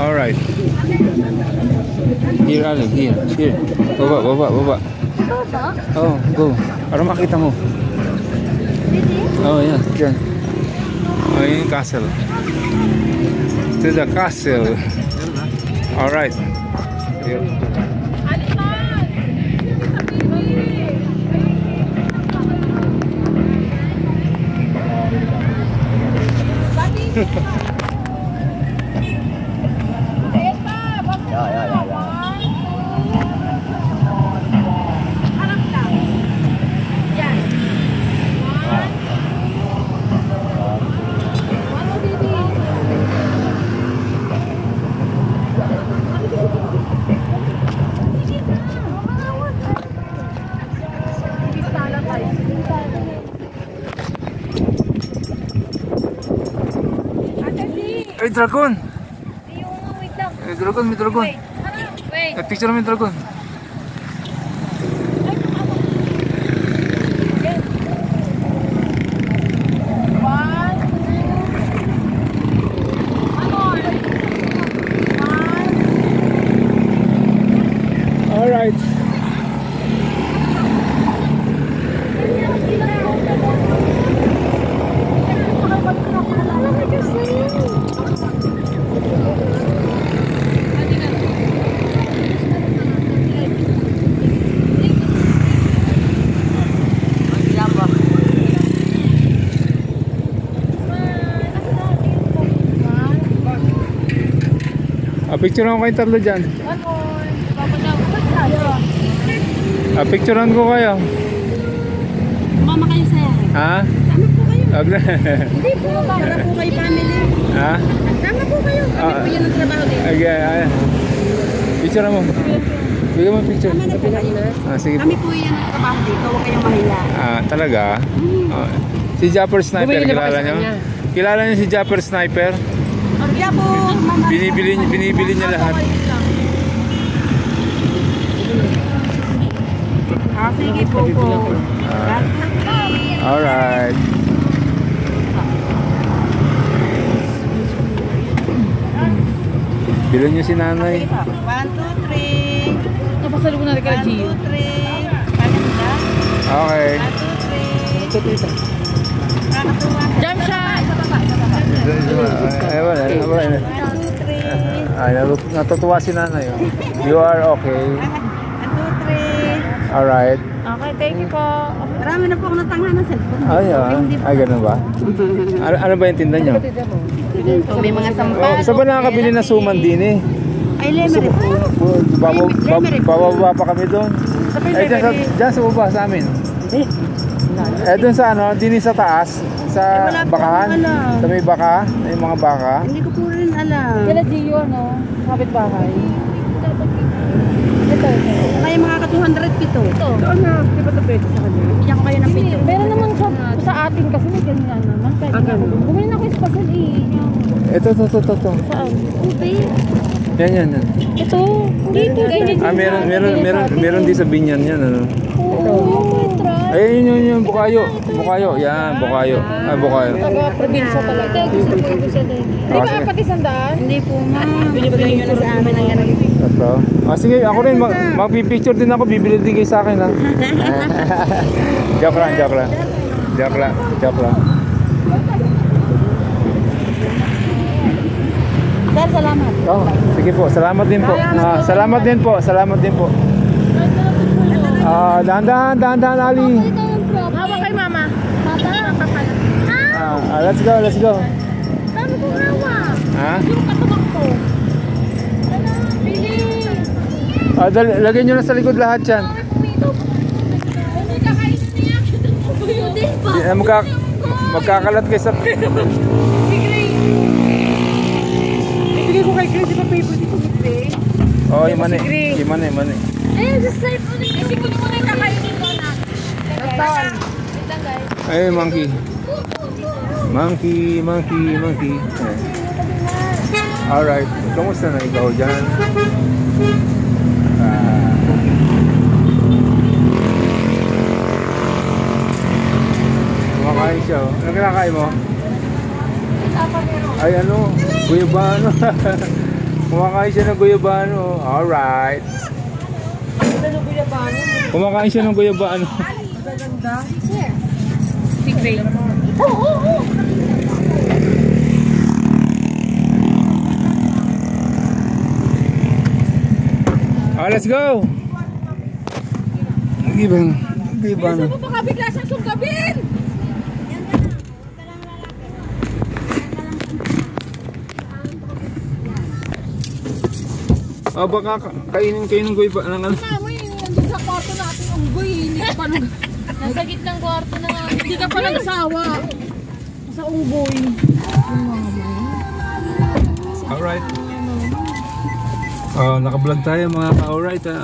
Alright. Here, Ali. Here. Baba. Oh, go. Para makita mo. Oh, yeah. Diyan. Oh, yun yung castle. To the castle. Alright. Ay, dragon! Wait lang. May dragon. Wait. Picture namin dragon. Alright. Picturean ko kayong tatlo dyan. Picturean ko kayo. Mama kayo sir. Ha? Tama po kayo. Hindi po. Para po kayo family. Ha? Tama po kayo. Kami po yan ang trabaho din. Okay. Picture mo. Bigyan mo picture. Tama na po kayo. Sige po. Kami po yan ang trabaho dito. Huwag kayong mahiya. Talaga? Si Japper Sniper, kilala niyo? Kilala niyo si Japper Sniper? Kaya po. Binibili niya lahat. Sige po po. Alright. Bilhin niyo si nanay. 1, 2, 3. Napasalubong natin kala Gio. 1, 2, 3. Kaganda. Okay. 1, 2, 3. Jump shot! Ewan, 1, 2, 3. ay, natutuwa si nanay. You are okay. 1, 2, 3. Alright. Okay, thank you po. Marami na po ako natangha ng cellphone. Ay, ganun ba? Ano ba yung tinda nyo? May mga sampal. Saan ba nakakabili na suman din eh? Ay, lemery po. Bababa pa kami doon. Eh, dyan sa baba sa amin. Eh, doon sa ano, din sa taas. Sa bakahan. Sa may baka, may mga baka. Hindi ko po rin alam. Kala Gio, no? Kapit bahay. Ito. Kaya mga ka-200 pito. Ito na, di ba ito pwede sa kanya? Iyak ko kayo ng pito. Meron naman sa atin kasi may ganyan naman. Bumili na ako yung special eh. Ito. Saan? Ube. Yan. Ito. Dito. Meron din sa binyan yan, ano? Oo. Try. Ay, yun, bukayo. Yan, bukayo. Ay, bukayo. Taga-probinsya talaga. Di ba apat isandaan? Hindi po ma'am. Binibigay nyo na sa amin ang ganun. Ito. Sige, ako rin, magpipicture din ako. Bibili din kayo sa akin, ha? Joke lang. Sir, salamat. Oh, sige po, salamat din po. Salamat din po. Dahan-dahan, Ali. Hawa kay mama. Let's go. Tama ko hawa. Ha? Yung katubak ko. Bili. Lagyan nyo na sa likod lahat yan. Hindi kakainin niya. Magkakalat kayo sa... Ibigay ko kay Grace. Di ba favorite ko si Grace? Oh, yung mani. Eh, just like ulit. Kasi ko muna yung kakainin ko na. Ay, monkey. Alright. Kamusta na ikaw dyan? Kumakain siya. Ano kinakain mo? Ay, ano? Kuya ba ano? Kumakain siya ng guyabano. Alright. Kumakain siya ng guyabano. Secret. Let's go! Gibang. Bisa mo baka bigla siyang sungkabin! Baka kainin kayo ng guyabano. Mama, nandun sa kwarto natin unggoy. Hindi ka pa nasa gitnang kwarto na nga. Hindi ka pa nagsawa. Sa unggoy. Alright. Naka-vlog tayo mga ka-alright ha.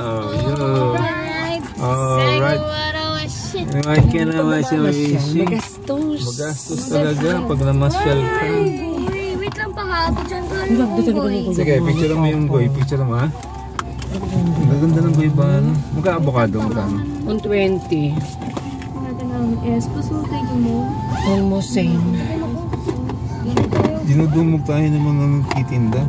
Alright. Ay ka naman siya mag-isip. Magastos talaga pag namasyal ka. Wait lang pa nga ako dyan ko. Sige, picture mo yung goy. Picture mo ha. Ang gaganda ng goy ba? Magka-avocado mo ka? 120. Pasultay mo. Almost same. Dinudumog tayo ng mga nagtitinda.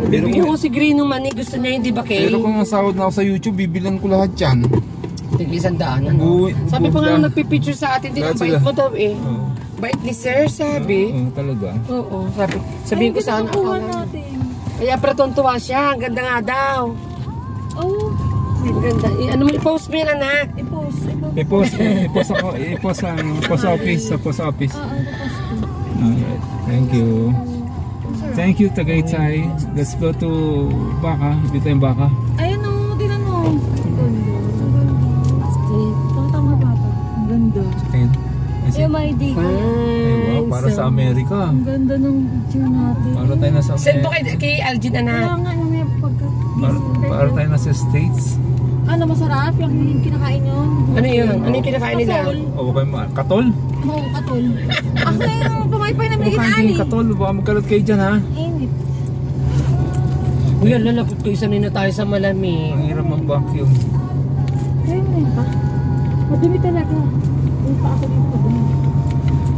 Bibigyan ko si Green ng money. Gusto niya hindi ba kay? Pero kung nasahod na ako sa YouTube, bibilan ko lahat yan. Tigil 100 ano? Sabi pa nga nagpipicture sa atin din. Ang bait mo daw eh. Bait ni sir, sabi. Talaga? Oo, sabihin ko sana ako. Kaya pratontuwa siya. Ang ganda nga daw. Oh, Ang ganda. Ano mo, i-post mo yan anak. I-post sa office. Alright. Thank you. Thank you, Tagaytay. Let's go to Baka. Dito yung Baka. ayun o, tinan mo. Tama ba? Ang ganda. Tingin. My day. Wow, para sa Amerika. Ang ganda ng picture natin. Para tayo nasa Send mo kay Algin Kaya anak. nga mamaya pagka... Para tayo nasa States. Ano, masarap yung kinakain yun. Ano yun? Ano yung kinakain nila? O kayo katol? Oo, katol. Ako yung pamaypay na O binigyan kayo ani. katol. Baka magkalat kayo dyan ha. Init. Uy, lalapot ko isa na tayo sa malamig. Ang hirap mag-vacuum. Kaya mo rin pa. Madumi talaga. Uy, pa ako dito madumi.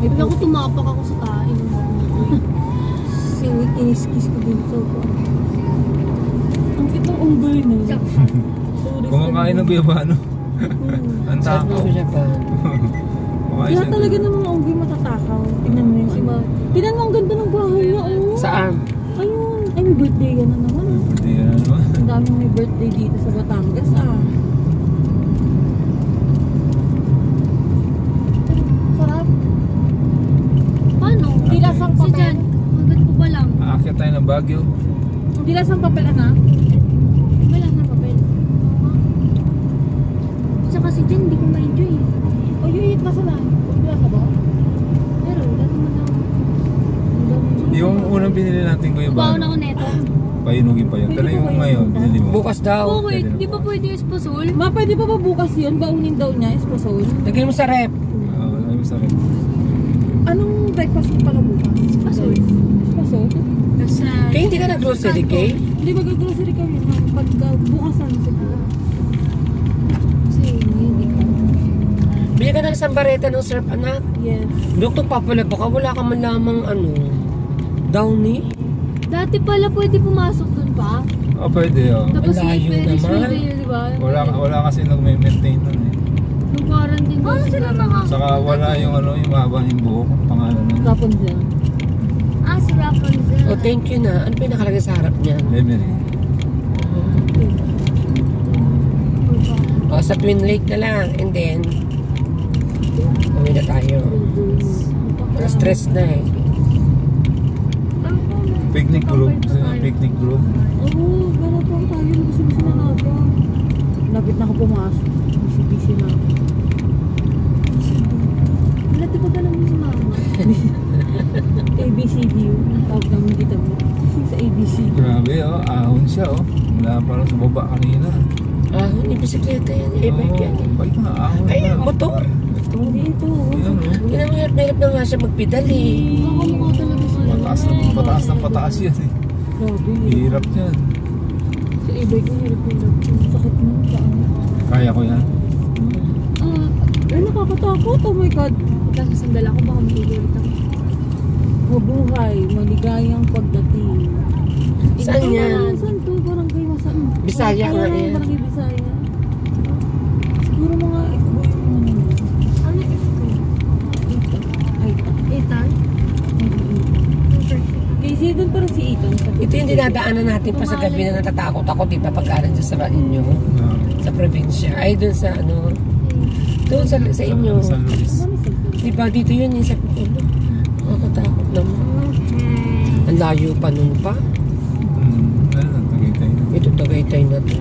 Bigla ko tumapak ako sa kain. Iniskis ko dito. Ang kitang unggoy na. Kumakain ng guyabano. Ang Saan takaw. mo siya pa? Kaya talaga ng mga unggoy matatakaw. Tingnan mo yung si Ma. Tingnan mo ang ganda ng bahay niya. Oh. Saan? Ayun. Ay, may birthday ka na naman. Hindi yan naman. Ang daming may birthday dito sa Batangas Sarap. Paano? Hindi lasang papel. Hanggat ko pa lang. Aakyat tayo ng Baguio. Hindi lasang papel, anak. Wala na papel. Sa kasi din, hindi ko ma-enjoy. O, yung eat nasa na? Wala ka ba? Pero, wala naman lang. Yung unang binili natin guyabano. ako neto. Painugin pa yun. Pero yung ngayon, binili mo. Bukas daw. Okay, di ba pwede espasol? Ma, pwede pa ba bukas yun? Baunin daw niya, espasol. Lagyan mo sa rep. Ay, masarap. Anong breakfast mo pala bukas? Espasol. Espasol? Kaya hindi ka nag-grocery, Kay? Hindi mag-grocery kami. Pag bukas ano siguro. Kasi hindi ko. Bili ka ng sambareta ng syrup, anak. Yes. Doktor Papala, baka wala ka man lamang downy? Dati pala pwede pumasok dun pa. Pwede Tapos Ang layo Ferris naman. wheel, di ba? Wala kasi nag-maintain nun eh. Yung quarantine ba? Sila mga... Saka wala yung yung mahaba yung buhok. Pangalan nun. Rapunzel. Si Rapunzel. Oh, thank you na. Ano pa yung nakalagay sa harap niya? Memory. Sa Twin Lake na lang. And then, uwi na tayo. Stress na eh. Picnic group. Picnic group. Oo, gano'n po tayo. Gusto na natin. Lapit na ako pumasok. Busy na ako. Wala, di ba ka naman si Mama? ABCD yun. Tawag namin dito mo. Sa ABC. Grabe ahon siya Mula parang sa baba kanina. Yung bisikleta yan. E-bike yan. Bike na ahon Ay, na. motor. Hindi ito. Ayan Hirap na nga siya magpedal eh. Nakamukha talaga siya. Pataas yan eh. Grabe. Hirap yan. Sa e-bike na hirap yung sakit mo. Kaya ko yan. Ay, nakakatakot. Oh my God. Sandala ko baka mahihirit ako. Mabuhay, maligayang pagdating. Saan yan? Saan to? Barangay Masaan. Bisaya nga yan. Barangay Bisaya. Siguro mga Ifko yung ano Ifko? Ethan? Kasi doon parang si Ethan. Ito yung dinadaanan natin pa sa gabi na natatakot ako, di ba? Pagkaran dyan sa inyo, sa probinsya. Ay, doon sa ano, doon sa inyo. San Luis. Di ba? Dito yun yung sa puno. Nakakatakot naman. Ang layo pa nun pa. Ano, Tagaytay na. Ito Tagaytay na to.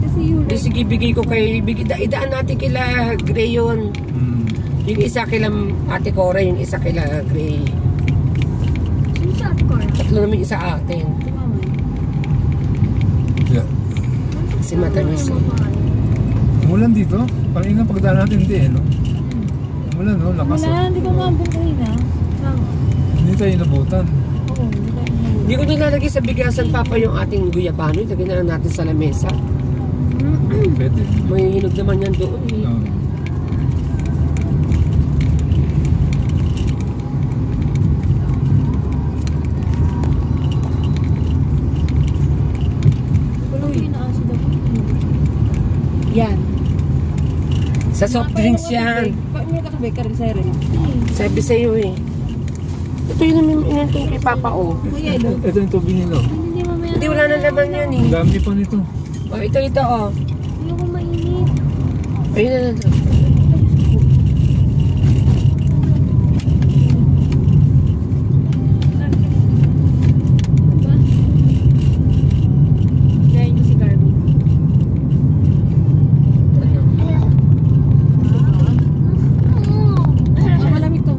Kasi yun. Di sige, bigay ko kay, idaan natin kila Gray yun. Yung isa kila Ate Cora, yung isa kila Gray. Sino si Ate Cora? Tatlo naman yung sa atin. Yeah. Kasi matamis eh. Umulan dito? Parang inang pagdaan natin hindi eh, no? Umulan, no? Lakas. Wala, hindi ko maambon kanina. Hindi tayo inabutan. Oo, hindi tayo naman. Hindi ko nilalagay sa bigasan, Papa, yung ating guyabano. Ilagay na lang natin sa lamesa. Pwede. May hinog naman yan doon eh. No. Walang pinaasid ako. Yan. Sa soft drinks yan. Paano yung katabay ka rin sa rin? Sabi sa'yo eh. Ito yun naman inantong kay Papa oh. Kuya, ilo. Ito yung tubig nilo. Hindi mamaya. Hindi wala na laman yan eh. Ang dami pa nito. Oh, ito oh. Hindi ko mainit. Ayun na. Gaya niyo si Garby. Malamig to.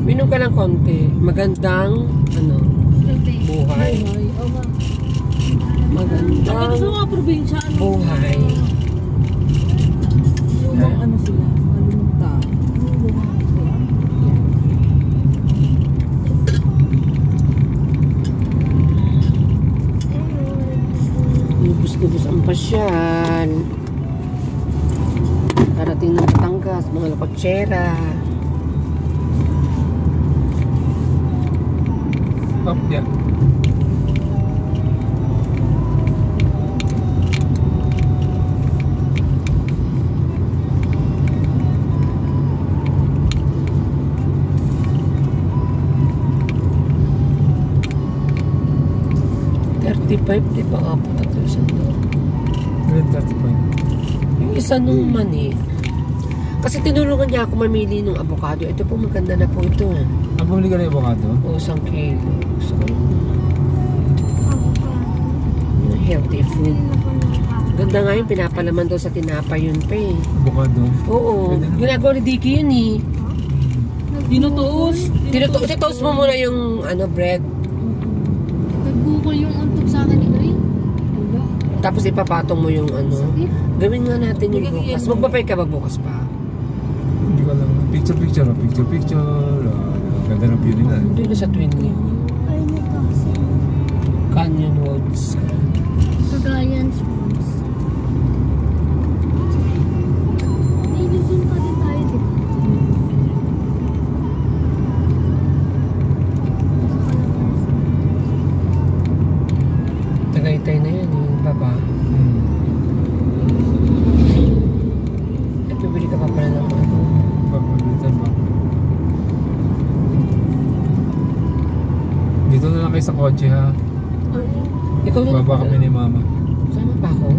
Minom ka lang konti. Magandang buhay. Ano sa Magandang mga probinsya? buhay. Lumang ano sila? Malumang tao. Lubos-lubos ang pasyal. Parating ng Batangas, mga lakotsera. Oh, yeah. Di ba nga po tatlo isang doon? 35. Yung isa nung mani. Kasi tinulungan niya ako mamili ng avocado. Ito po maganda na po ito eh. Ang bumili ka ng avocado? O, 1 kilo. Gusto ko yun. Yung healthy food. Ganda nga yung pinapalaman daw sa tinapa yun pa eh. Avocado. Oo. Ginagawa ni Dicky yun eh. Dinutoos. Toast mo muna yung bread. Nagbukol yung untog sa akin ni Gray. Tapos ipapatong mo yung Gawin nga natin yung bukas. Magbabay ka ba bukas pa? Hindi ko alam. Picture. Ganda ng view nila. Hindi na sa Twin Lake. Ay, may kasi. Canyon Woods. Cagayan Springs. May Luzon pa din tayo dito. Tagaytay na yan eh, baba. Bibili ka pa pala ng Papalitan ba? Dito na lang kayo sa kotse ha. Ikaw na Baba kami ni mama. Sama pa ako.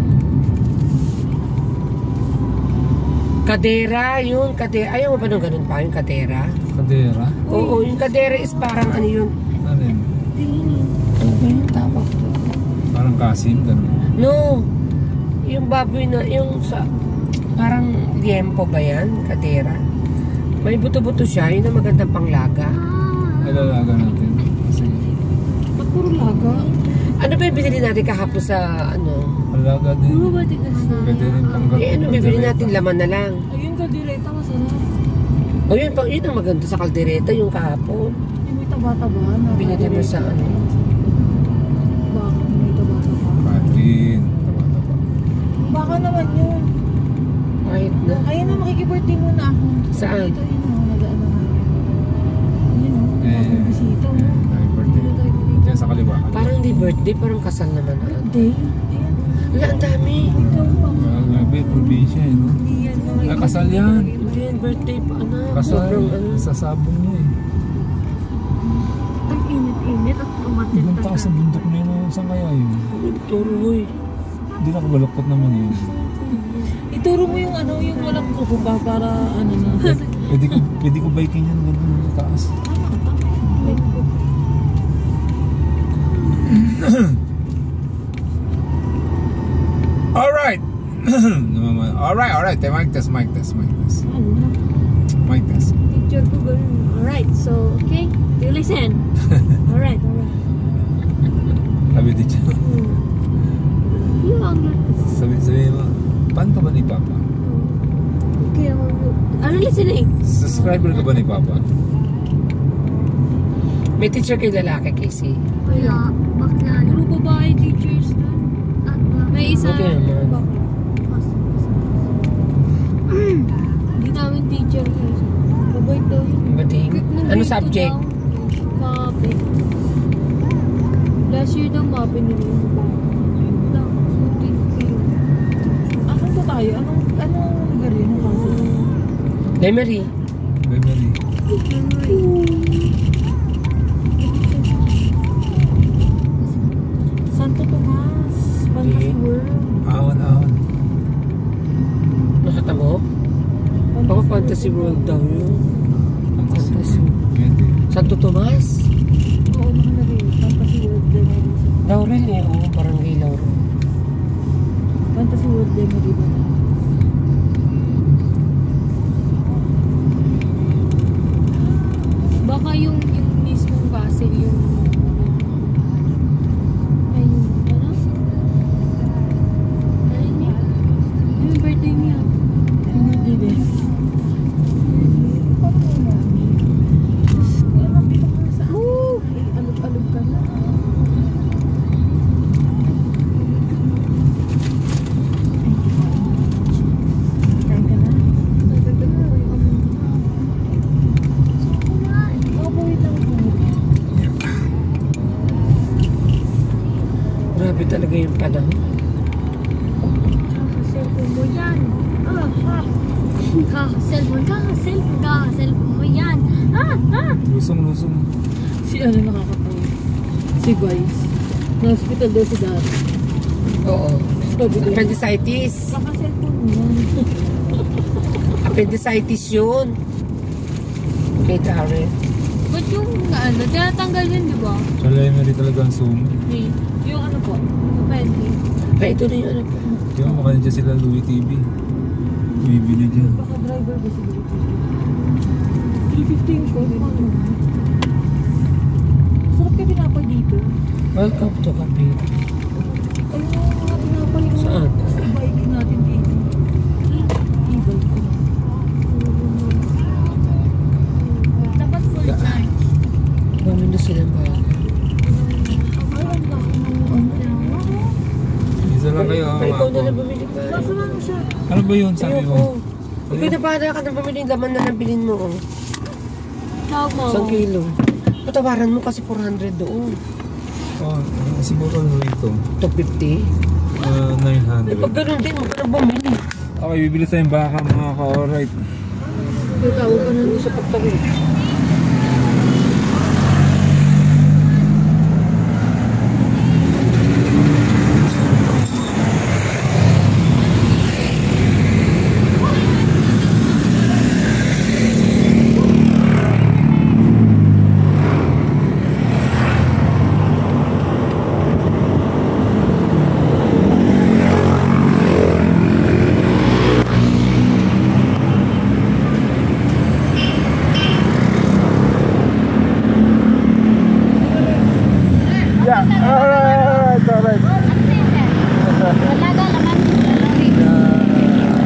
Kadera, yun. Ayaw mo ba nung ganun pa, yung kadera? Kadera? Oo, yung kadera is parang ano yun. Ano yun? Ano ba yung tawag? Parang kasim, gano'n. No! Yung baboy na, yung sa... Parang liempo ba yan? Kadera. May buto-buto siya, yun ang magandang panglaga. Alalaga natin. Sige. Ba't puro laga? Ano ba yung binili natin kahapon sa Alaga din. Puro ba din kasi? Pwede rin pang bibili natin laman na lang. Ayun ka, direta masarap. O yun ang maganda sa kaldereta, yung kahapon. Yung may taba-taba na. Binili mo sa Bakit may taba-taba? Patrin. Tama-tama. Baka naman yun. Kahit na. Ayun na, makikibirthday muna ako. Saan? Dito, yun o, nag-ano nga. Yun o, mga bisita o. Happy birthday. Diyan sa kaliwa. Parang di birthday, parang kasal naman. Birthday? Ayan. Wala, ang dami. Ikaw pa. Grabe, probinsya eh, no? Hindi yan, mga Ay, kasal yan. Hindi yan, birthday pa, anak. Kasal, Sobrang ano. sa sabong niya eh. Ang init-init at umatit Ibang taas ang bundok na yun. Saan kaya yun? Turoy. Hindi nakabaluktot naman yun. Ituro mo yung ano, yung walang kuko ba para ano na. Pwede ko biking yan. Ganda sa taas. Alright! Alright. Mic test. Ano na? Mic test. Picture ko ganun. Alright, so, okay? Do you listen? Alright. Sabi di siya. Yung Sabi mo, fan ka ba ni Papa? okay, ano listening? Subscriber ka ba ni Papa? May teacher kay lalaki, Casey. Wala. Bakla. Puro babae teachers doon. At May isa. Buti naman. Hindi namin teacher. Mabait daw yun. Bading. Ano subject? Mape. Last year daw mape nila yung asan ba tayo? Anong lugar yun? Lemery. Memory. Santo Tomas. Fantasy World. Ahon. Nakita mo? Baka Fantasy World daw yun. Fantasy. Pwede. Santo Tomas? Oo, nakalagay. Fantasy World Memory. Laurel eh. Oo, barangay Laurel. Fantasy World Memory ba na? Baka yung mismong castle yung ay yung ano? Ay niya. Yung birthday niya. Yung birthday din. Alog-alog ka na. Kain ka na? Naganda mo yung wait lang po. Grabe talaga yung panahon. Kaka-cellphone mo yan. Kaka-cellphone mo yan. Lusong. Si ano nakakatawa? Si Vice. Na-hospital daw si Dad. Oo. Sabi daw, Appendicitis. kaka-cellphone mo yan. Appendicitis yun. Kay Darren. Ba't yung ano, tinatanggal yun, di ba? Sa Lemery talaga ang zoom. Yung ano po, pwede. Ay, ito na yung ano po. Kaya makanin dyan sila Louis TV. Bibili dyan. Baka driver ba siguro? 315 ko. Sarap ka pinapay dito. Welcome to Cavite. Ayun yung mga pinapay ko. Saan? E-bike natin dito. E-bike ko. Dapat full charge. Bumili na silang bago. Isa lang kayo. Ay, ikaw na lang bumili pa. Ano ba yun sabi mo? Ayoko. Ikaw na bahala ka na bumili yung laman na nabilin mo. Oh. Tawag mo. 1 kilo. Patawaran mo kasi 400 doon. Oh, siguro ano ito? 250. 900. Pag ganun din, huwag ka na bumili. Okay, bibili tayong baka mga ka-alright. Tawag ka na doon sa pagtawid.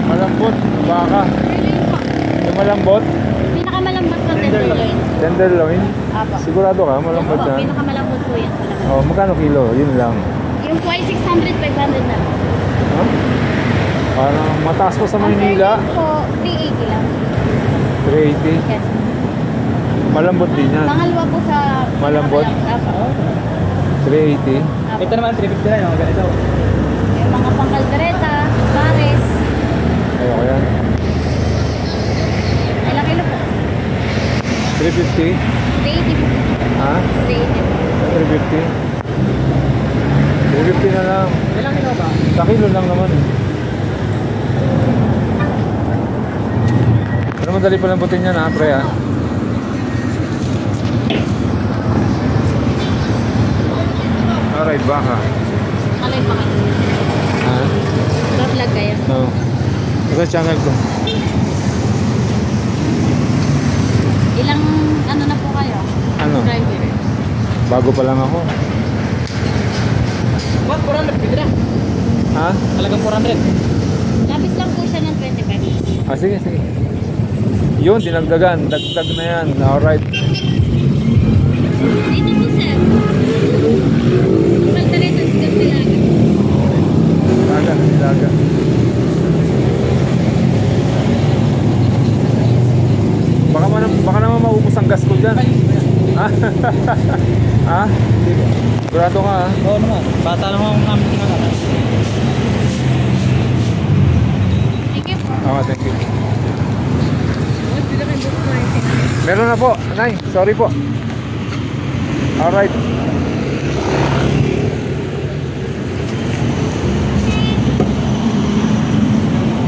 Malambot, baka. Yung malambot? Pinakamalambot na tenderloin. Tenderloin? Apo. Sigurado ka, malambot Opo, na. pinakamalambot po yan. Oh, magkano kilo? Yun lang. Yung po ay 600, 500 na. Huh? Parang mataas pa sa Maynila. Po, 380 lang. 380. Yes. Malambot din yan. Pangalawa po sa... Malambot? Apo. 380. Ito naman, 350 lang, yung ganito. Yung mga pangkaldereta, pares. Ayoko yan. Ilang kilo po? 350. 380 po. Ha? 380. 350. 350 na lang. Ilang kilo ba? Sa kilo lang naman eh. Pero madali pa lambutin yan ha, pre ha. Alright, baka. Alay pa kayo. Ha? Vlog kayo. No. Ito channel ko. Ilang ano na po kayo? Ano? Subscriber. Bago pa lang ako. What? 400, pwede na. Ha? Talagang 400. Labis lang po siya ng 20 pesos. Ah, sige, sige. Yun, dinagdagan. Dagdag na yan. Alright. Dito po sir. Pangkaldereta, sigat nilaga. Ilaga, ilaga. Baka naman maubos ang gas ko dyan. Ha? Ha? Sigurado ka ha? Oo naman. Bata lang akong namin kinakata. Thank you po. Oo, thank you. Meron na po. Nay, sorry po. Alright.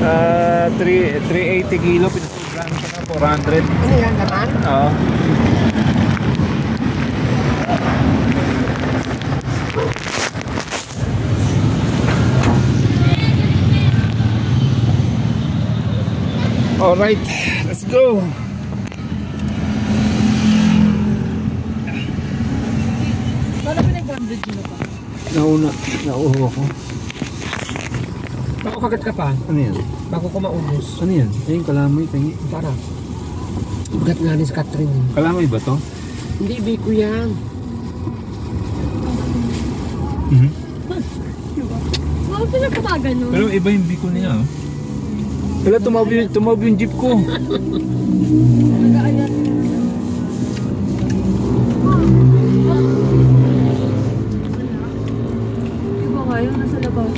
Uh, 380 kilo. Pinasubrahan ko na 400. Ano yan naman? Oo. Alright, let's go. Paano pinag-100 kilo pa? Nauho ako. Bako kagat ka pa. Ano yan? Bago ko maubos. Ano yan? Ayun, kalamay, tingi. Para. Ugat nga ni si Catherine. Kalamay ba to? Hindi, biko yan. Bakit sila pa ganun? Pero iba yung biko niya. Oh. Wala, tumabi yung jeep ko. Iba kayo, nasa labas.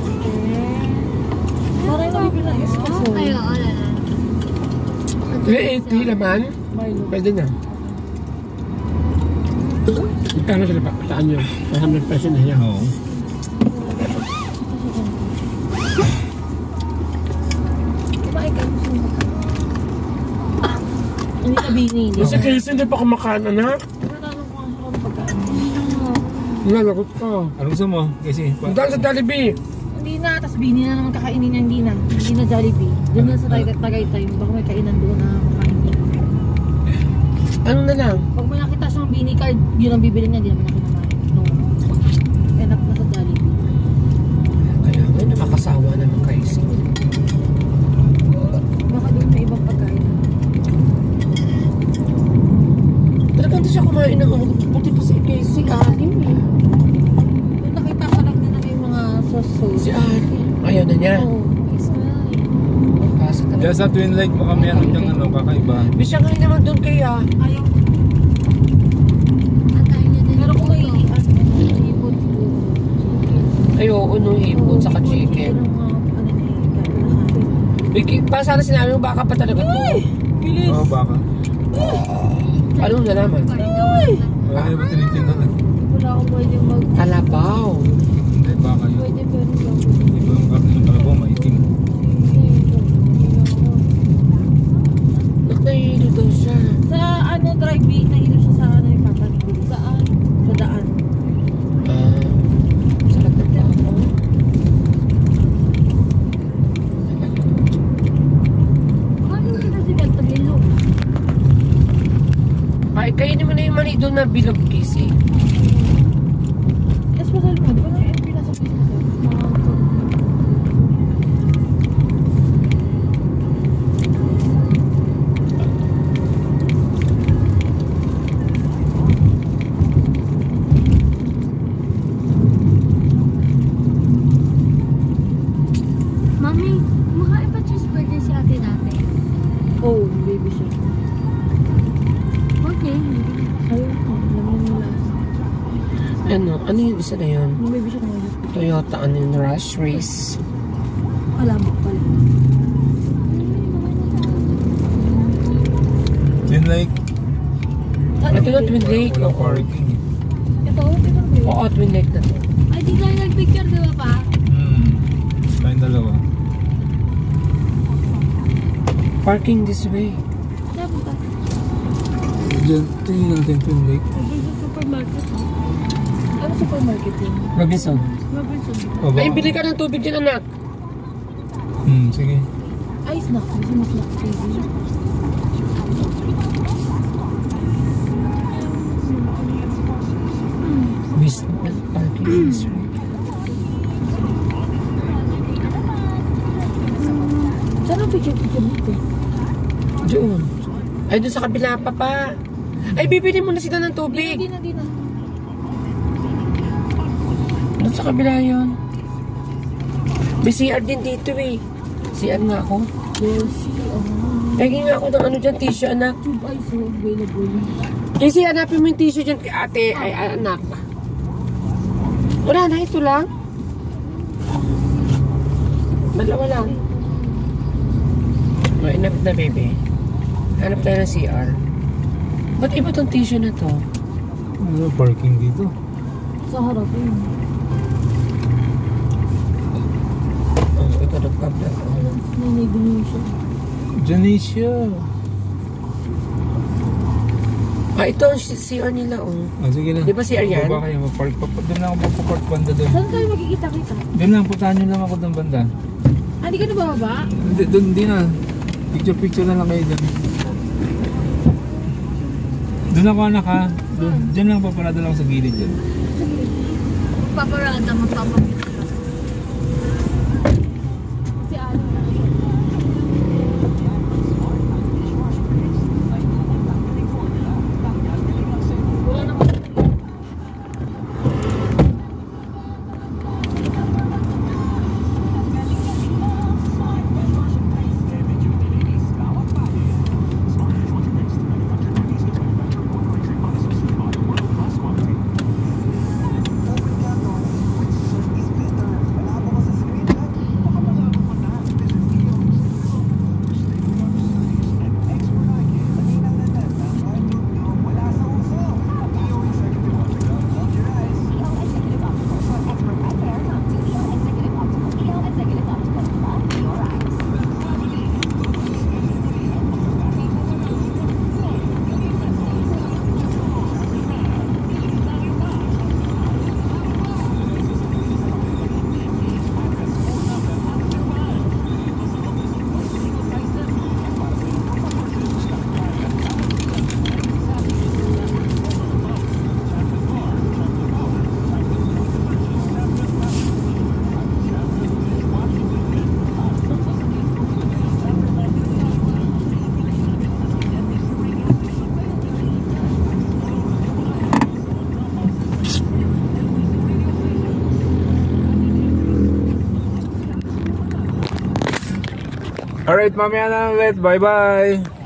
Parang yung pinag-espresso. Ay, oo, wala na. 380 naman. Pwede na. Magkano sila pa? Saan yun? 100 pesos na yan. Oo. Hindi na bini. Kasi Casey, hindi pa kumakain, anak. Natanong ko ang pagkain. Nalagot ka. Ano gusto mo? Kasi, Doon sa Jollibee. Hindi na, tapos bini na naman kakainin niya, hindi na. Hindi na Jollibee. Doon na sa Tagaytay. Baka may kainan doon na makain niya. Ano na lang? Pag may nakita siyang bini card, yun ang bibili niya, hindi naman na kinamain. No. End up na sa Jollibee. Kaya nga, nakakasawa naman Casey. Baka doon may ibang pagkain. Talaga hindi siya kumain ng buti pa si Casey. Alim eh. Doon nakita ka lang na may mga sauce. Si Alim. Ayaw na niya. Oo. Kasi talaga. Diyan sa Twin Lake baka meron diyang ano, kakaiba. Bisya nga naman doon kaya. Ayaw. Atay niya din. Pero kung may ipon Ay, oo, no, hipon, saka chicken. Vicky, para sana sinabi mo baka pa talaga to. Bilis! Oo, baka. Ano na naman? Wala ba tinitinda na? Wala akong pwede mag... Kalabaw. Hindi, baka yun. Pwede pero lang. Iba yung karne ng kalabaw, maitim. Nakahilo daw siya. Sa ano, drive-by, nahilo siya sa ano yung papanigil. Saan? Sa daan. Sarap na pa ako. Ano sila si Gantabilo? Ay, kainin mo na yung mani doon na bilog Casey. Especially mo, di ba na yung pinasa business? Mami, Ano yung isa na yun? Maybe siya naman. Toyota, ano yung Rush Race? Alam mo pala. Twin Lake. Ito na Twin Lake. Walang parking. Ito ba yun? Oo, Twin Lake na to. Ay, di tayo nag-picture, di ba pa? Tayong dalawa. Parking this way. Dapat ba? Diyan, tingin natin Twin Lake. Supermarket. Ano supermarket yun? Robinson. Robinson. Ay, bili ka ng tubig dyan, anak. Sige. Ay, snacks. Gusto mo snacks, baby? Parking this way. Saan ang picture-picture dito? Doon. Ay, doon sa kabila pa. Ay, bibili mo na sila ng tubig. Di na. Doon sa kabila yun. May CR din dito eh. CR nga ako. Yes. Pagin nga ako ng ano dyan, tissue, anak. Tube ay so available. Kasi hanapin mo yung tissue dyan kay ate, ay anak. Wala na, ito lang. Dalawa lang. May enough na, baby. Hanap tayo ng CR. Ba't iba tong tissue na to? Ano parking dito? Sa harap yun. Oh, ito nagpabla. May Indonesia. Janesia. Ah, ito ang CR nila, oh. Sige lang. Di ba CR yan? Baba kayo, mag-park pa. Doon lang ako magpapark banda doon. Saan tayo magkikita-kita? Doon lang, puntahan nyo lang ako doon banda. Ah, di ka na bababa? Doon, di na. Picture na lang kayo doon. Doon ako anak ha. Diyan lang paparada lang ako sa gilid dyan. Paparada, magpapakita ka. Si ano? Wala naman. Alright, mamaya na ulit. Bye-bye.